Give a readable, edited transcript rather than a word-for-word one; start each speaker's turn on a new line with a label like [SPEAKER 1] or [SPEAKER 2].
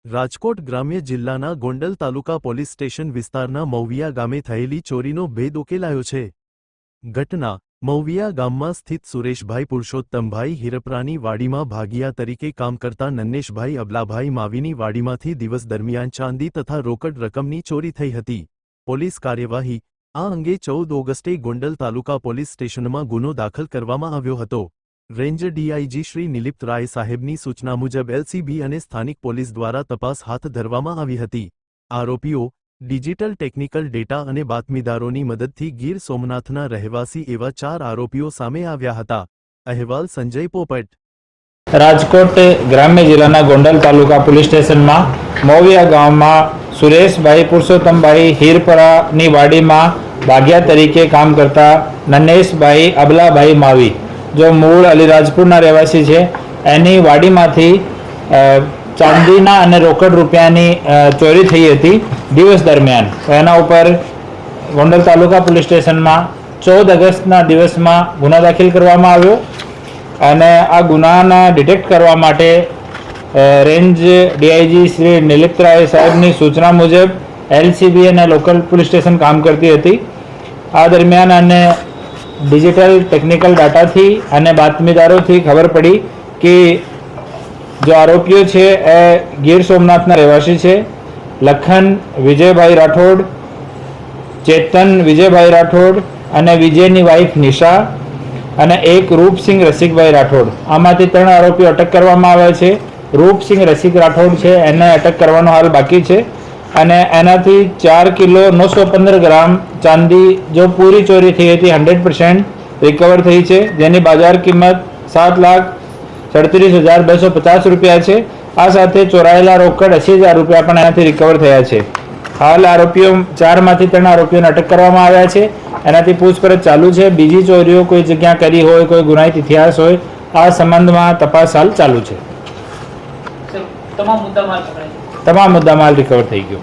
[SPEAKER 1] રાજકોટ ગ્રામ્ય જિલ્લાના ગોંડલ તાલુકા police station વિસ્તારના મૌવિયા ગામે થયેલી ચોરીનો ભેદ ઉકેલાયો છે। ઘટના મૌવિયા ગામમાં સ્થિત સુરેશભાઈ પુરુષોત્તમભાઈ હિરપરાની વાડીમાં ભાગિયા તરીકે કામ કરતા નન્નેશભાઈ અબલાભાઈ માવીની વાડીમાંથી દિવસ દરમિયાન ચાંદી તથા રોકડ રકમની ચોરી થઈ હતી। પોલીસ કાર્યવાહી આ અંગે 14 ઓગસ્ટે ગોંડલ તાલુકા પોલીસ સ્ટેશનમાં ગુનો દાખલ કરવામાં આવ્યો હતો। રેન્જ ડીઆઈજી શ્રી નિલિપ્ત રાય સાહેબની સૂચના મુજબ એલસીબી અને સ્થાનિક પોલીસ દ્વારા તપાસ હાથ ધરવામાં આવી હતી। આરોપીઓ ડિજિટલ ટેકનિકલ ડેટા અને બાતમીદારોની મદદથી ગીર સોમનાથના રહેવાસી એવા 4 આરોપીઓ સામે આવ્યા હતા। અહેવાલ સંજય પોપટ।
[SPEAKER 2] રાજકોટ ગ્રામ્ય જિલ્લાના ગોંડલ તાલુકા પોલીસ સ્ટેશનમાં મૌવિયા ગામમાં સુરેશભાઈ પુરુષોત્તમભાઈ હિરપરાની વાડીમાં ભાગિયા તરીકે કામ કરતા નન્નેશભાઈ અબલાભાઈ માવી जो मूल अलीराजपुरना રહેવાસી છે એની વાડીમાંથી ચાંદીના અને રોકડ રૂપિયાની ચોરી થઈ હતી દિવસ દરમિયાન। એના ઉપર ગોંડલ તાલુકા પોલીસ સ્ટેશનમાં 14 ઓગસ્ટના દિવસમાં ગુનો દાખલ કરવામાં આવ્યો અને આ ગુનાના ડિટેક્ટ કરવા માટે રેન્જ ડીઆઈજી શ્રી નિલિપ્ત રાય સાહેબની સૂચના મુજબ એલસીબી અને લોકલ પોલીસ સ્ટેશન કામ કરતી હતી। આ દરમિયાન અને डिजिटल टेक्निकल डाटा थी अने बातमीदारों थी खबर पड़ी कि जो आरोपीओ छे ए गीर सोमनाथना રહેવાસી છે। लखन विजयभाई राठौड़, चेतन विजयभाई राठौड़ अने विजयनी वाइफ निशा अने एक रूपसिंह रसिकभाई राठौड़। आमांथी 3 आरोपीओ अटक करवामां आव्या छे। रूपसिंह रसिक राठौड़ छे एने अटक करवानो हाल बाकी छे અને એનાથી 4 કિલો 915 ગ્રામ ચાંદી જો પૂરી ચોરી થઈ હતી 100% રિકવર થઈ છે, જેની બજાર કિંમત 7,37,250 રૂપિયા છે। આ સાથે ચોરાયેલા રોકડ 80,000 રૂપિયા પણ એનાથી રિકવર થયા છે। હાલ આરોપીઓ 4 માંથી 3 આરોપીઓને અટક કરવામાં આવ્યા છે। એનાથી પૂછપરછ ચાલુ છે। બીજી ચોરીઓ કોઈ જગ્યા કરી હોય, કોઈ ગુનાહિત ઇતિહાસ હોય, આ સંબંધમાં તપાસ હાલ ચાલુ છે। તમામ મુદ્દામાલ રિકવર થઈ ગયો।